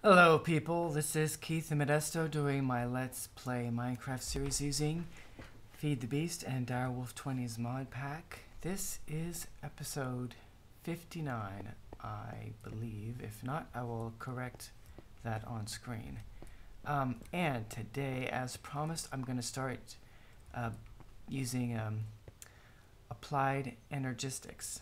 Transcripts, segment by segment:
Hello people, this is Keith and Modesto doing my Let's Play Minecraft series using Feed the Beast and Direwolf20's mod pack. This is episode 59, I believe. If not, I will correct that on screen. And today, as promised, I'm going to start using Applied Energistics.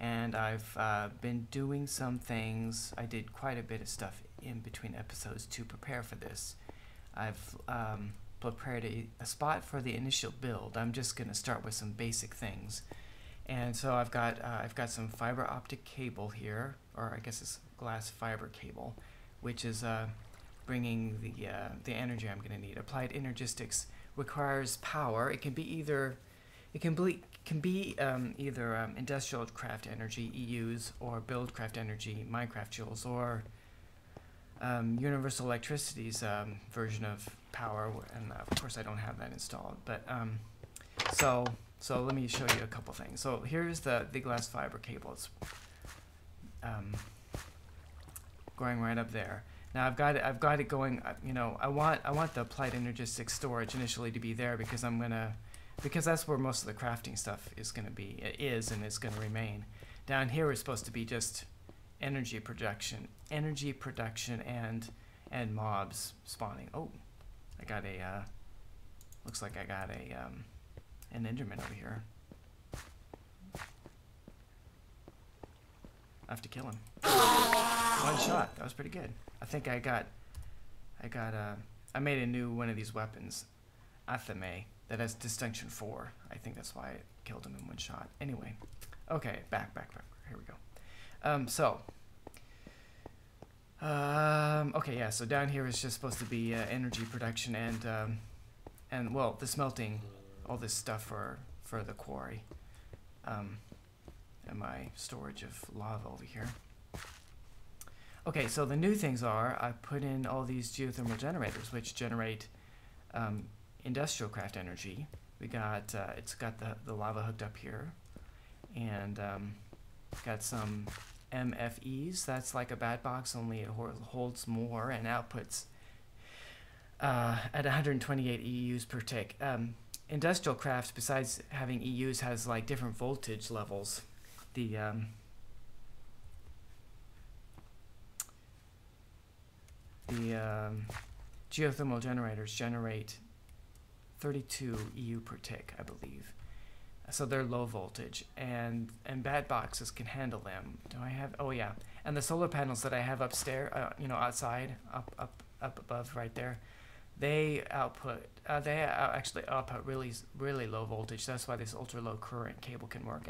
And I've been doing some things. I did quite a bit of stuff in between episodes to prepare for this. I've prepared a spot for the initial build. I'm just going to start with some basic things. And so I've got some fiber optic cable here, or I guess it's glass fiber cable, which is bringing the energy I'm going to need. Applied Energistics requires power. It can be either either industrial craft energy (EUs) or buildcraft energy (Minecraft joules), or universal electricity's version of power. And of course, I don't have that installed. But so let me show you a couple things. So here's the glass fiber cable. It's going right up there. Now I've got it going. You know, I want the Applied Energistics storage initially to be there because that's where most of the crafting stuff is going to be, and is going to remain. Down here is supposed to be just energy production and mobs spawning. Oh, I got a looks like I got an Enderman over here. I have to kill him. One shot. That was pretty good. I think I made a new one of these weapons, FTB. That has distinction 4. I think that's why it killed him in one shot. Anyway, okay, back. Here we go. Okay, yeah. So down here is just supposed to be energy production and well, the smelting, all this stuff for the quarry, and my storage of lava over here. Okay, so the new things are I put in all these geothermal generators, which generate industrial craft energy. We got it's got the lava hooked up here, and got some MFEs. That's like a bat box, only it holds more and outputs at 128 EUs per tick. Industrial craft, besides having EUs, has like different voltage levels. The geothermal generators generate 32 EU per tick, I believe. So they're low voltage, and bat boxes can handle them. Do I have? Oh yeah, and the solar panels that I have upstairs, outside, up above, right there, they output. They actually output really low voltage. That's why this ultra low current cable can work.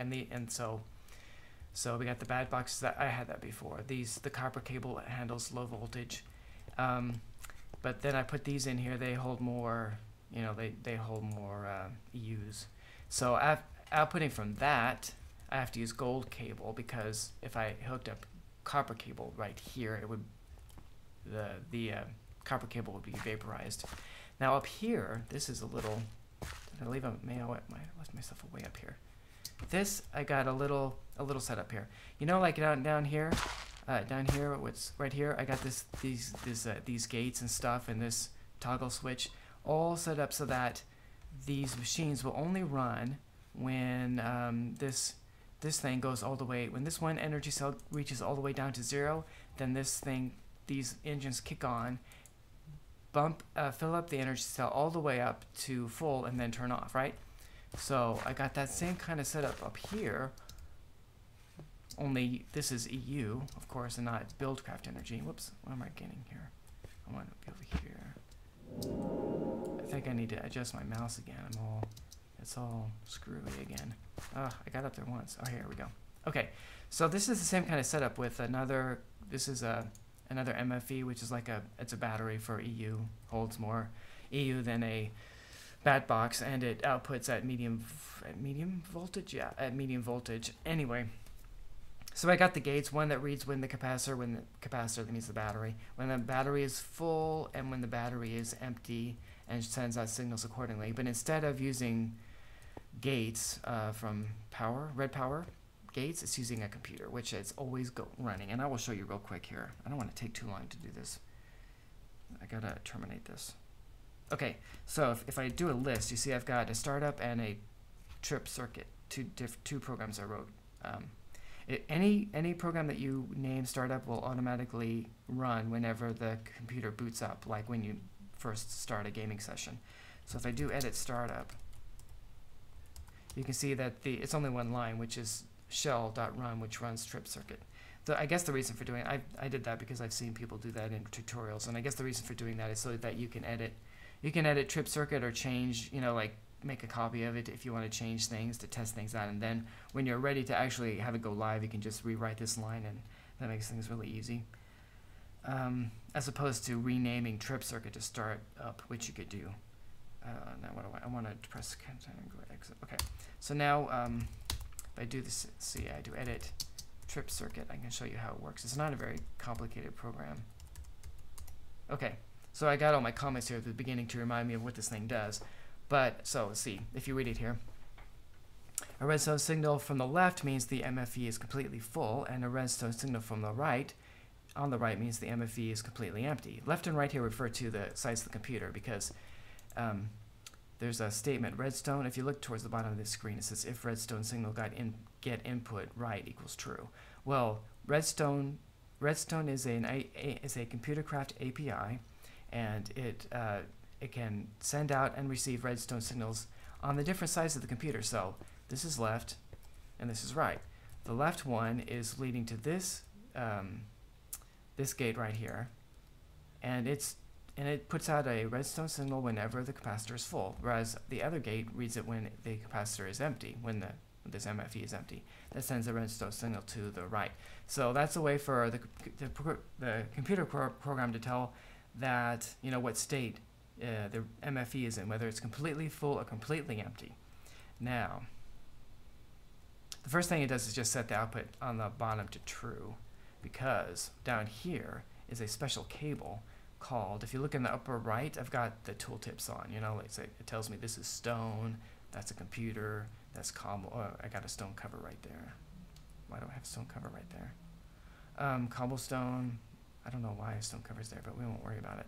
So we got the bat boxes that I had that before. The copper cable handles low voltage, but then I put these in here. They hold more. You know, they hold more EUs. So outputting from that, I have to use gold cable, because if I hooked up copper cable right here, it would the copper cable would be vaporized. Now up here, this is a little. Did I leave I left myself way up here. This I got a little setup here. You know, like down here, what's right here? I got these gates and stuff, and this toggle switch, all set up so that these machines will only run when this thing goes all the way. When this one energy cell reaches all the way down to 0, then these engines kick on, fill up the energy cell all the way up to full, and then turn off. Right? So I got that same kind of setup up here. Only this is EU, of course, and not buildcraft energy. Whoops, what am I getting here? I want to be over here. I think I need to adjust my mouse again. It's all screwy again. I got up there once. Oh, here we go. Okay, so this is the same kind of setup with another. This is another MFE, which is like it's a battery for EU. Holds more EU than a bat box, and it outputs at medium voltage. Yeah, at medium voltage. Anyway. So I got the gates, one that reads when the capacitor that means the battery, when the battery is full, and when the battery is empty, and sends out signals accordingly. But instead of using gates from red power, gates, it's using a computer, which is always running. And I will show you real quick here. I don't want to take too long to do this. I gotta terminate this. Okay, so if I do a list, you see I've got a startup and a trip circuit, two programs I wrote. Any program that you name startup will automatically run whenever the computer boots up, like when you first start a gaming session. So if I do edit startup, you can see that it's only one line, which is shell.run, which runs trip circuit. I guess the reason for doing it, I did that because I've seen people do that in tutorials, and I guess the reason for doing that is so that you can edit trip circuit or change, like make a copy of it if you want to change things to test things out, and then when you're ready to actually have it go live, you can just rewrite this line, and that makes things really easy. As opposed to renaming trip circuit to start up, which you could do. Now what do I want to press and go exit. Okay, so now if I do this, see, I do edit trip circuit, I can show you how it works. It's not a very complicated program. Okay, so I got all my comments here at the beginning to remind me of what this thing does. But, so let's see, if you read it here. A redstone signal from the left means the MFE is completely full, and a redstone signal from the right, on the right, means the MFE is completely empty. Left and right here refer to the size of the computer because there's a statement, redstone, if you look towards the bottom of this screen, it says if redstone signal get input right equals true. Well, redstone is a computer craft API, and it can send out and receive redstone signals on the different sides of the computer. So this is left and this is right. The left one is leading to this this gate right here, and it puts out a redstone signal whenever the capacitor is full, whereas the other gate reads it when the capacitor is empty, when this MFE is empty. That sends a redstone signal to the right. So that's a way for the computer program to tell that, what state the MFE is in, whether it's completely full or completely empty. Now, the first thing it does is just set the output on the bottom to true, because down here is a special cable called, if you look in the upper right, I've got the tooltips on, it tells me this is stone, that's a computer, that's cobble, I got a stone cover right there. Why do I have a stone cover right there? Cobblestone, I don't know why a stone cover's there, but we won't worry about it.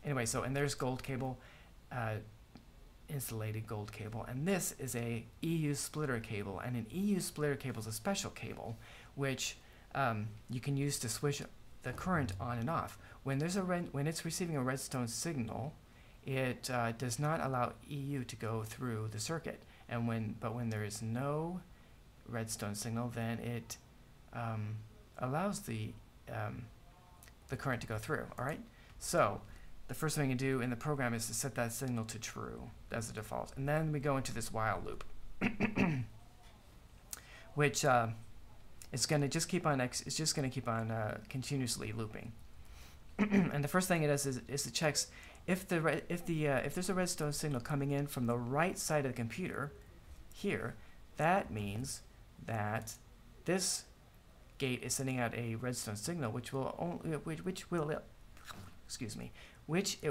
Anyway, and there's gold cable, insulated gold cable, and this is a EU splitter cable, and an EU splitter cable is a special cable which you can use to switch the current on and off. When it's receiving a redstone signal, it does not allow EU to go through the circuit, and when there is no redstone signal, then it allows the current to go through. All right, so the first thing you do in the program is to set that signal to true as the default, and then we go into this while loop, which it's going to just keep on continuously looping. And the first thing it does is it checks if there's a redstone signal coming in from the right side of the computer here. That means that this gate is sending out a redstone signal, which it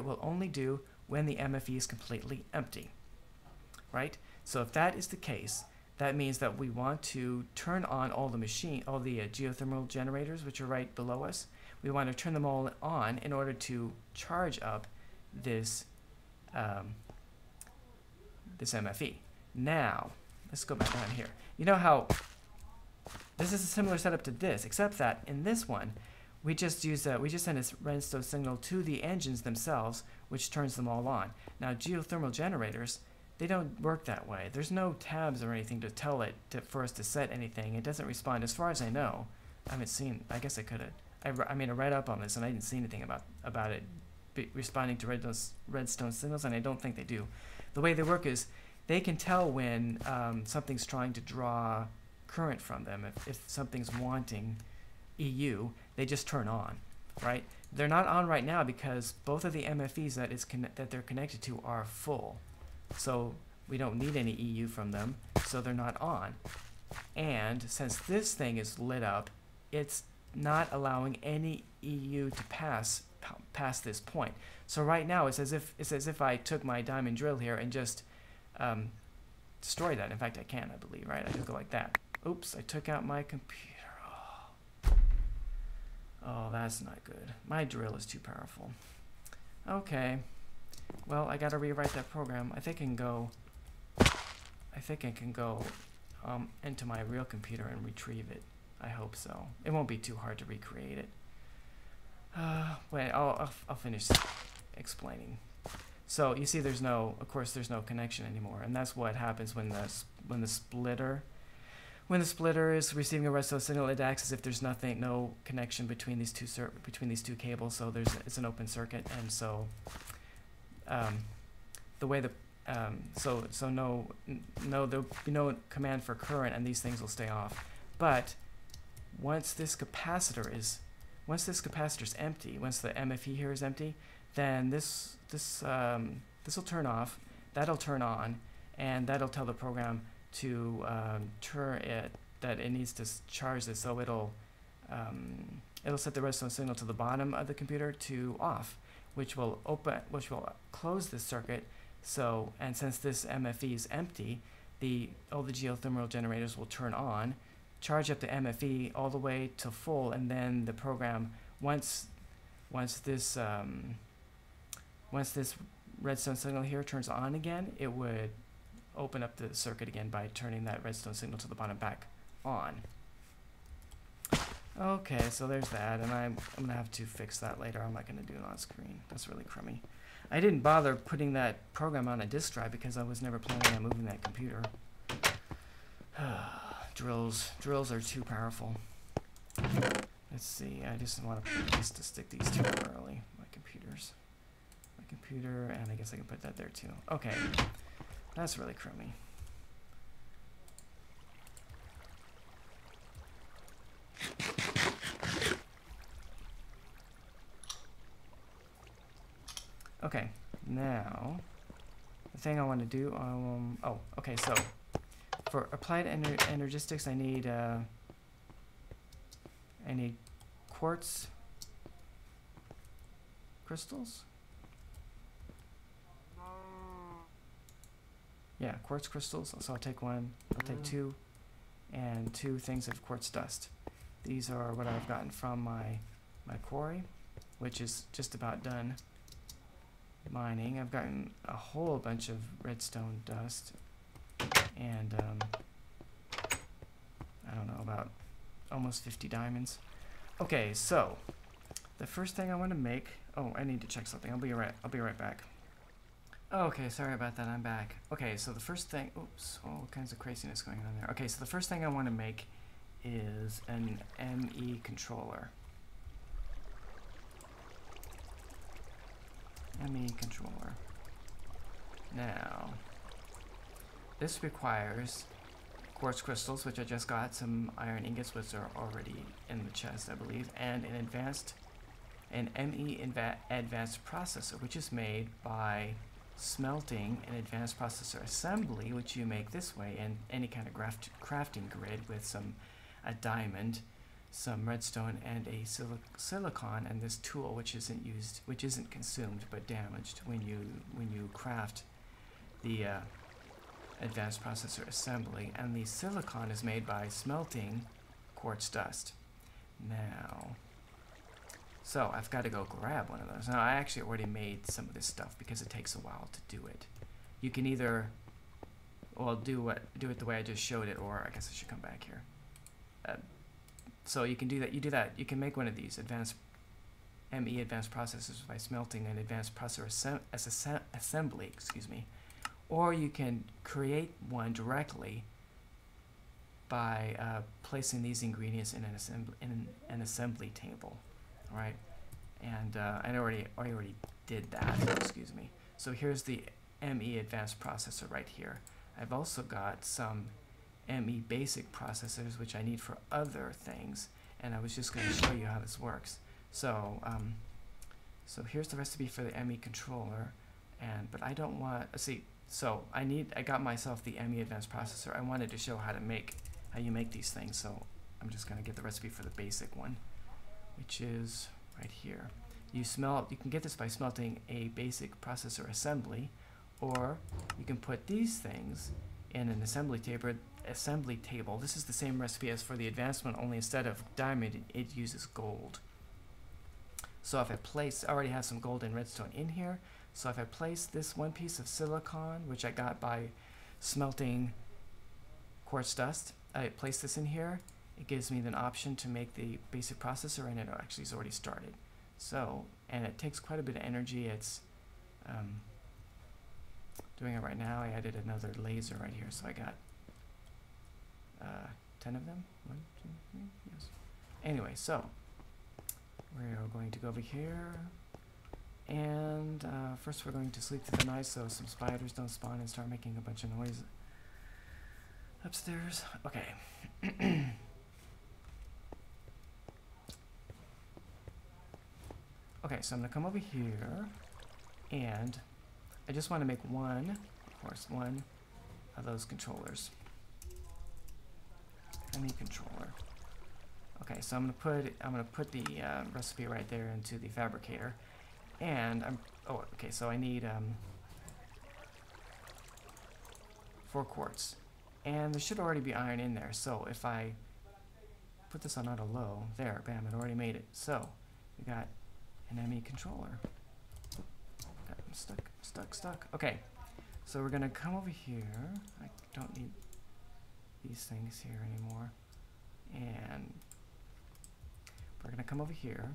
will only do when the MFE is completely empty, right? So if that is the case, that means that we want to turn on all the geothermal generators, which are right below us. We want to turn them all on in order to charge up this this MFE. Now, let's go back down here. You know how this is a similar setup to this, except that in this one, we just send a redstone signal to the engines themselves, which turns them all on. Now, geothermal generators, they don't work that way. There's no tabs or anything to tell it for us to set anything. It doesn't respond, as far as I know. I haven't seen. I guess I could have. I read up on this and I didn't see anything about it responding to redstone signals, and I don't think they do. The way they work is they can tell when something's trying to draw current from them. If something's wanting EU, they just turn on, right? They're not on right now because both of the MFEs that they're connected to are full. So we don't need any EU from them, so they're not on. And since this thing is lit up, it's not allowing any EU to pass this point. So right now it's as if I took my diamond drill here and just destroy that. In fact, I can, I believe, right? I just go like that. Oops, I took out my computer. Oh, that's not good. My drill is too powerful. Okay. Well, I gotta rewrite that program. I think I can go into my real computer and retrieve it. I hope so. It won't be too hard to recreate it. Wait, I'll finish explaining. So you see, of course, there's no connection anymore, and that's what happens when the splitter is receiving a redstone signal. It acts as if there's no connection between these two cables. So it's an open circuit, and so the way there'll be no command for current, and these things will stay off. But once this capacitor is empty, once the MFE here is empty, then this will turn off, that'll turn on, and that'll tell the program to that it needs to charge this. So it'll set the redstone signal to the bottom of the computer to off, which will close this circuit. So, and since this MFE is empty, all the geothermal generators will turn on, charge up the MFE all the way to full, and then the program, once this redstone signal here turns on again, it would open up the circuit again by turning that redstone signal to the bottom back on. Okay, so there's that, and I'm gonna have to fix that later. I'm not gonna do it on screen. That's really crummy. I didn't bother putting that program on a disk drive because I was never planning on moving that computer. Drills are too powerful. Let's see. I just want to stick these two early. My computer, and I guess I can put that there too. Okay, that's really crummy. Okay, now the thing I want to do. Okay. So for Applied Energistics, I need quartz crystals. Yeah, quartz crystals. So I'll take one. I'll take two, and 2 things of quartz dust. These are what I've gotten from my quarry, which is just about done mining. I've gotten a whole bunch of redstone dust, and I don't know, about almost 50 diamonds. Okay, so the first thing I want to make. Oh, I need to check something. I'll be right back. Okay, sorry about that. I'm back. Okay, so the first thing. Oops, all kinds of craziness going on there. Okay, so the first thing I want to make is an ME controller. ME controller. Now, this requires quartz crystals, which I just got, some iron ingots, which are already in the chest, I believe, and an ME advanced processor, which is made by smelting an advanced processor assembly, which you make this way, and any kind of crafting grid with a diamond, some redstone, and a silicon, and this tool, which isn't consumed but damaged when you craft the advanced processor assembly. And the silicon is made by smelting quartz dust. Now, so I've got to go grab one of those. Now, I actually already made some of this stuff because it takes a while to do it. You can either, well, do it the way I just showed it, or I guess I should come back here. So you can do that. You can make one of these advanced processors by smelting an advanced processor assembly. Excuse me. Or you can create one directly by placing these ingredients in an assembly table. All right, and I already did that. Excuse me. So here's the ME advanced processor right here. I've also got some ME basic processors which I need for other things, and I was just going to show you how this works. So so here's the recipe for the ME controller, but I don't want. See, so I got myself the ME advanced processor. I wanted to show how you make these things. So I'm just going to get the recipe for the basic one, which is right here. You can get this by smelting a basic processor assembly, or you can put these things in an assembly table. This is the same recipe as for the advanced one, only instead of diamond, it uses gold. So if I place, I already have some gold and redstone in here. So if I place this one piece of silicon, which I got by smelting quartz dust, I place this in here, it gives me an option to make the basic processor, and it actually is already started. So, and it takes quite a bit of energy. It's doing it right now. I added another laser right here, so I got 10 of them. 1, 2, 3, yes. Anyway, so we're going to go over here, and first we're going to sleep through the night so some spiders don't spawn and start making a bunch of noise upstairs. Okay. Okay, so I'm gonna come over here, and I just want to make one of those controllers. Any controller. Okay, so I'm gonna put the recipe right there into the fabricator, and okay, so I need 4 quartz, and there should already be iron in there. So if I put this on auto low, there, bam, it already made it. So we got an ME controller. Okay, I'm stuck. Okay, so we're gonna come over here. I don't need these things here anymore, and we're gonna come over here,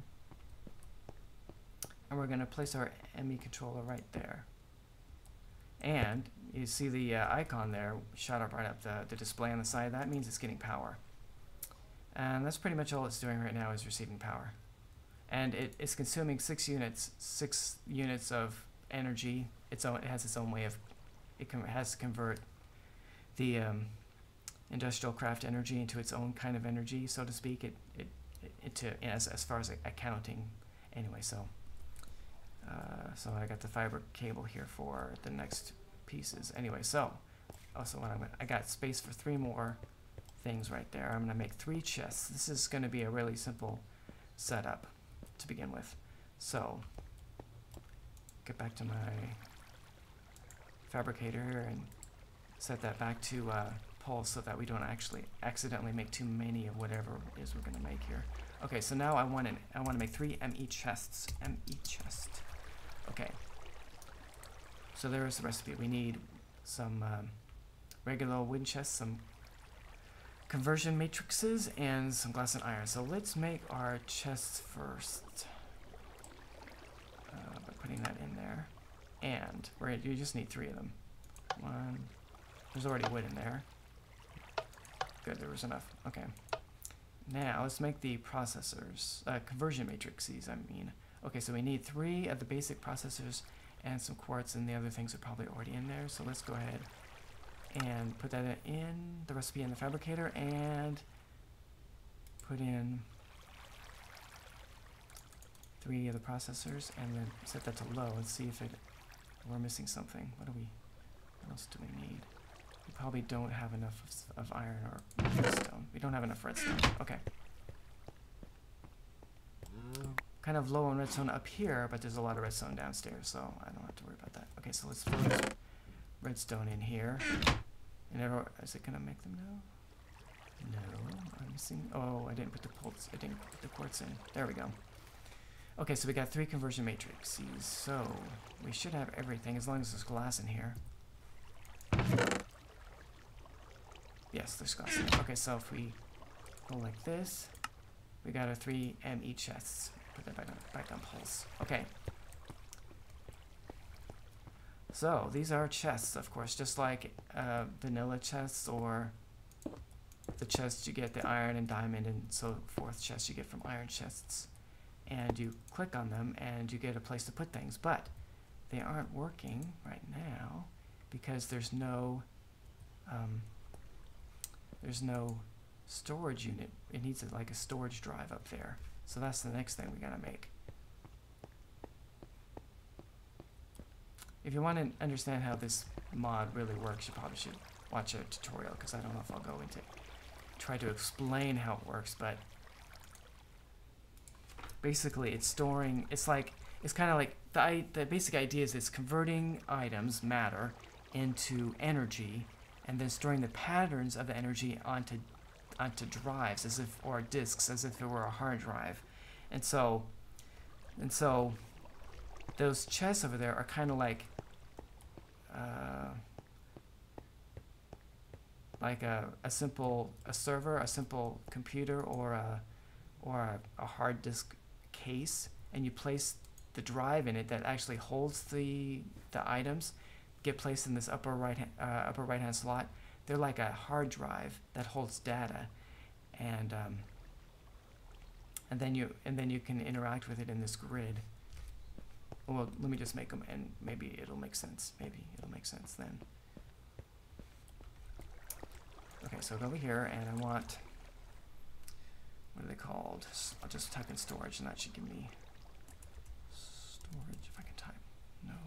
and we're gonna place our ME controller right there. And you see the icon there shot up right up the display on the side. That means it's getting power, and that's pretty much all it's doing right now, is receiving power. And it's consuming 6 units of energy. It has its own way of, it has to convert the industrial craft energy into its own kind of energy, so to speak. As far as accounting, anyway. So I got the fiber cable here for the next pieces. Anyway, so also I got space for 3 more things right there. I'm gonna make 3 chests. This is gonna be a really simple setup to begin with. So get back to my fabricator here and set that back to pulse so that we don't actually accidentally make too many of whatever it is we're going to make here. Okay, so now I want to make 3 ME chests. ME chest. Okay. So there is the recipe. We need some regular wooden chests, some conversion matrices, and some glass and iron. So let's make our chests first by putting that in there. And you just need 3 of them. 1. There's already wood in there. Good, there was enough. Okay. Now let's make the processors, conversion matrices, I mean. Okay, so we need 3 of the basic processors and some quartz, and the other things are probably already in there. So let's go ahead and put that in the recipe in the fabricator, and put in 3 of the processors, and then set that to low and see if we're missing something. What else do we need? We probably don't have enough of iron or redstone. We don't have enough redstone. Okay. Kind of low on redstone up here, but there's a lot of redstone downstairs, so I don't have to worry about that. Okay, so let's throw this redstone in here. And is it gonna make them now? No, I'm missing. Oh, I didn't put the quartz in. There we go. Okay, so we got 3 conversion matrices. So we should have everything as long as there's glass in here. Yes, there's glass in here. Okay, so if we go like this, we got our 3 ME chests. Put that back on pulse. Okay. So these are chests, of course, just like vanilla chests, or the chests you get the iron and diamond and so forth chests you get from iron chests. And you click on them and you get a place to put things, but they aren't working right now because there's no storage unit. It needs like a storage drive up there. So that's the next thing we gotta make. If you want to understand how this mod really works, you probably should watch a tutorial, because I don't know if I'll go into try to explain how it works, but basically it's storing, it's kind of like the basic idea is it's converting items, matter, into energy and then storing the patterns of the energy onto drives, as if, or disks, as if it were a hard drive. And so those chests over there are kind of like a simple server, a simple computer, or a hard disk case, and you place the drive in it that actually holds the items, get placed in this upper right hand slot. They're like a hard drive that holds data, and then you can interact with it in this grid. Well, let me just make them, and maybe it'll make sense. Maybe it'll make sense then. Okay, so go over here, and I want, what are they called? I'll just type in storage, and that should give me storage, if I can type. No.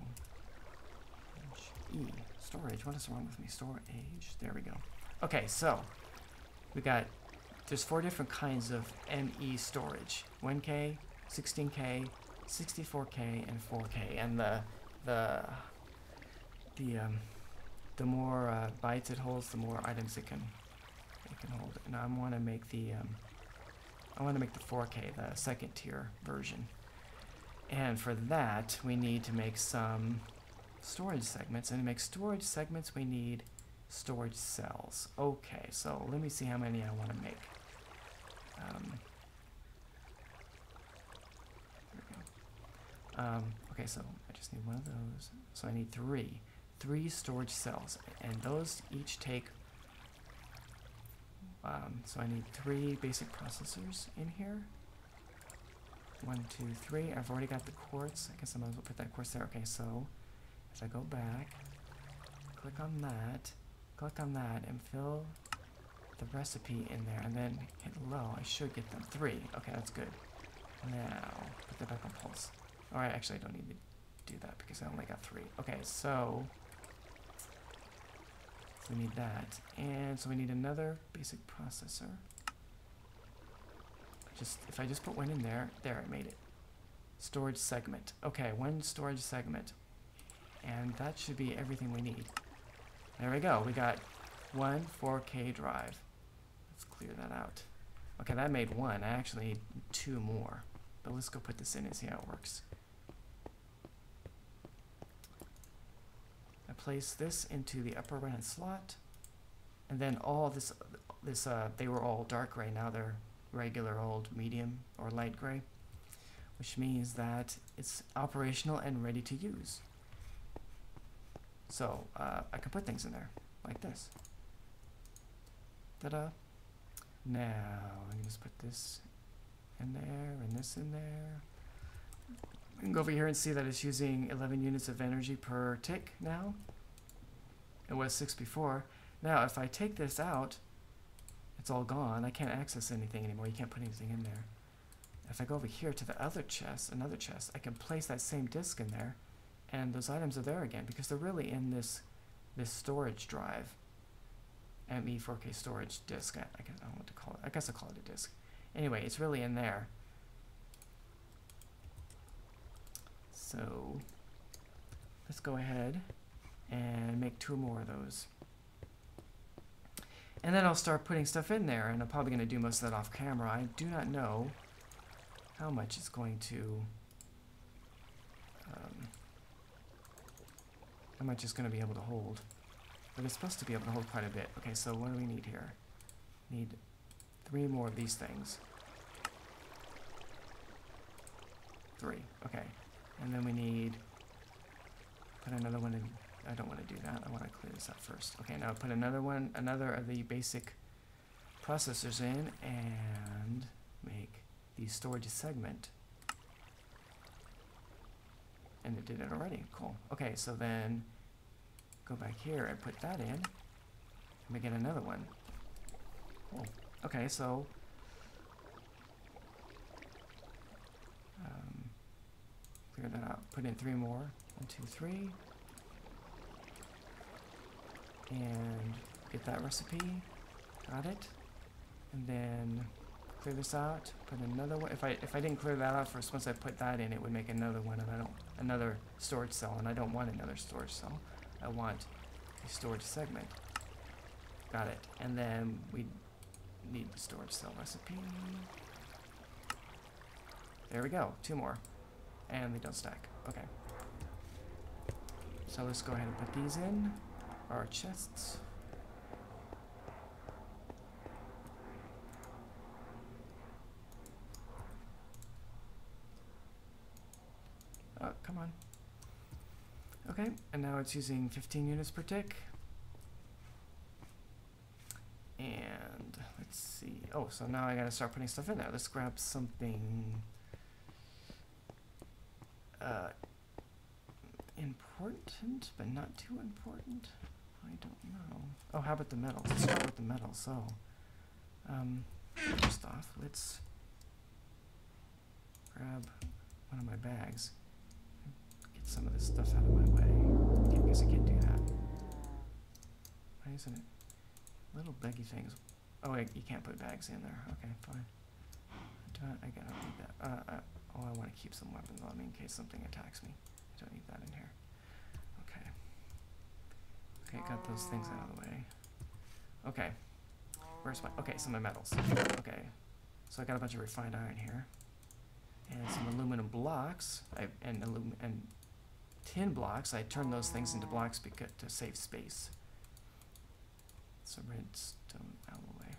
E. Storage. What is wrong with me? Storage. There we go. Okay, so we got, there's 4 different kinds of ME storage. 1K, 16K, 64K, and 4K. And the more bytes it holds, the more items it can hold. And I want to make the 4K, the second tier version. And for that, we need to make some storage segments. And to make storage segments, we need storage cells. Okay, so let me see how many I want to make. There we go. Okay, so I just need one of those. So I need 3 storage cells, and those each take, so I need 3 basic processors in here. 1, 2, 3. I've already got the quartz. I guess I might as well put that quartz there. Okay, so if I go back, click on that, and fill the recipe in there, and then hit low, I should get them 3. Okay, that's good. Now, put that back on pulse. Alright, actually I don't need to do that because I only got 3. Okay, so we need that. And so we need another basic processor. If I just put 1 in there, there, I made it. Storage segment. Okay, 1 storage segment. And that should be everything we need. There we go. We got 1 4K drive. Let's clear that out. Okay, that made 1. I actually need 2 more. But let's go put this in and see how it works. I place this into the upper right hand slot. And then all this they were all dark gray. Now they're regular old medium or light gray, which means that it's operational and ready to use. So I can put things in there like this. Ta-da! Now I can just put this in there and this in there. We can go over here and see that it's using 11 units of energy per tick now. It was 6 before. Now if I take this out, it's all gone. I can't access anything anymore. You can't put anything in there. If I go over here to the other chest, another chest, I can place that same disk in there, and those items are there again because they're really in this storage drive. ME 4K storage disk. I don't know what to call it. I guess I'll call it a disk. Anyway, it's really in there. So let's go ahead and make 2 more of those. And then I'll start putting stuff in there, and I'm probably going to do most of that off camera. I do not know how much it's going to, how much it's going to be able to hold. But it's supposed to be able to hold quite a bit. Okay, so what do we need here? Need 3 more of these things. 3, okay. And then we need, put another one in. I don't want to do that. I want to clear this out first. Okay, now put another of the basic processors in and make the storage segment. And it did it already. Cool. Okay, so then go back here and put that in. And we get another one. Cool. Okay, so clear that out. Put in 3 more. 1, 2, 3. And get that recipe. Got it. And then clear this out. Put another one. If I didn't clear that out first, once I put that in, it would make another one, and another storage cell, and I don't want another storage cell. I want a storage segment. Got it. And then we need the storage cell recipe. There we go. 2 more. And they don't stack. Okay. So let's go ahead and put these in our chests. Oh, come on. Okay, and now it's using 15 units per tick. And let's see. Oh, so now I gotta start putting stuff in there. Let's grab something important, but not too important. I don't know. Oh, how about the metals? Let's start with the metals. So, first off, let's grab one of my bags. Get some of this stuff out of my way. I guess I can't do that. Why isn't it? Little baggy things. Oh, wait, you can't put bags in there. Okay, fine. I gotta need that. Oh, I want to keep some weapons on me in case something attacks me. I don't need that in here. Okay. Okay, got those things out of the way. Okay. Where's my... Okay, so my metals. Okay. So I got a bunch of refined iron here. And some aluminum blocks. And tin blocks. I turned those things into blocks because to save space. Some redstone alloy.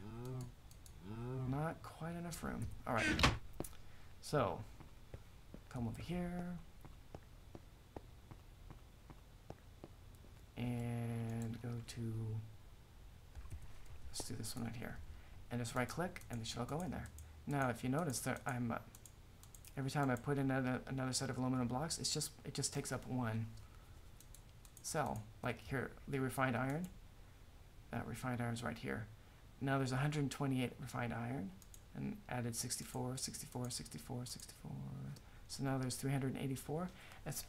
Not quite enough room. Alright. So, come over here. And go to... Let's do this one right here. And just right click, and they should all go in there. Now, if you notice that I'm... every time I put in another set of aluminum blocks, it just takes up one cell. Like here, the refined iron. That refined iron is right here. Now there's 128 refined iron, and added 64, 64, 64, 64. So now there's 384. That's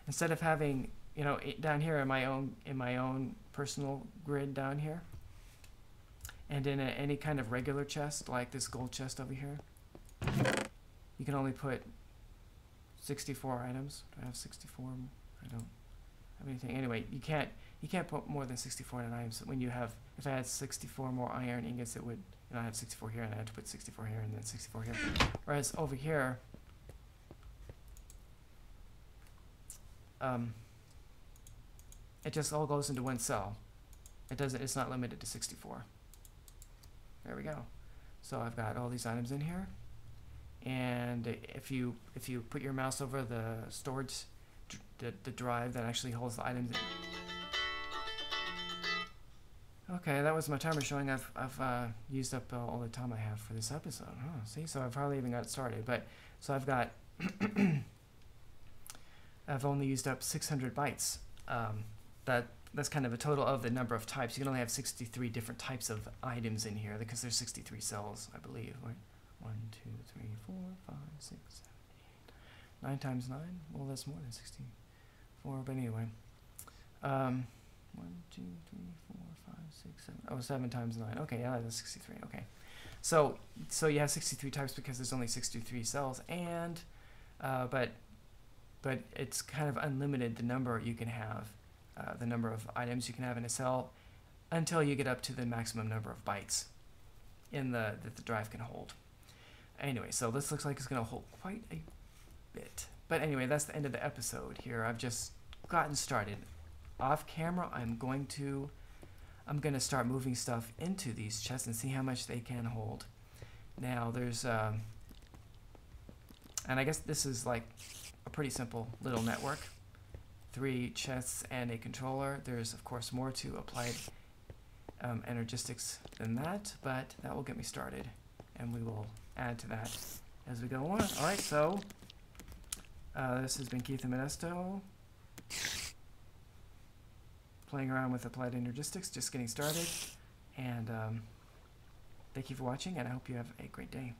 instead of having, you know, down here in my own personal grid down here, and in any kind of regular chest like this gold chest over here, you can only put 64 items. Do I have 64? I don't have anything. Anyway, you can't put more than 64 in an item. So when you have, if I had 64 more iron ingots, it would, you know, I have 64 here, and I had to put 64 here, and then 64 here. Whereas over here, it just all goes into one cell. It's not limited to 64. There we go. So I've got all these items in here, and if you put your mouse over the storage, the drive that actually holds the items in. Okay, that was my timer showing I've used up all the time I have for this episode. Oh, see, so I've hardly even got started. But so I've got I've only used up 600 bytes. That's kind of a total of the number of types. You can only have 63 different types of items in here because there's 63 cells, I believe. Right? 1, 2, 3, 4, 5, 6, 7, 8, 9 times 9. Well, that's more than 64. But anyway. 1, 2, 3, 4, 5, 6, 7. Oh, 7 times 9. Okay, yeah, that's 63. Okay. So you have 63 types because there's only 63 cells, and but it's kind of unlimited the number you can have, the number of items you can have in a cell, until you get up to the maximum number of bytes that the drive can hold. Anyway, so this looks like it's going to hold quite a bit. But anyway, that's the end of the episode here. I've just gotten started. Off camera, I'm going to start moving stuff into these chests and see how much they can hold. Now there's and I guess this is like a pretty simple little network. 3 chests and a controller. There's of course more to Applied Energistics than that, but that will get me started, and we will add to that as we go on. All right, so this has been Keith and Modesto, playing around with Applied Energistics, just getting started, and thank you for watching, and I hope you have a great day.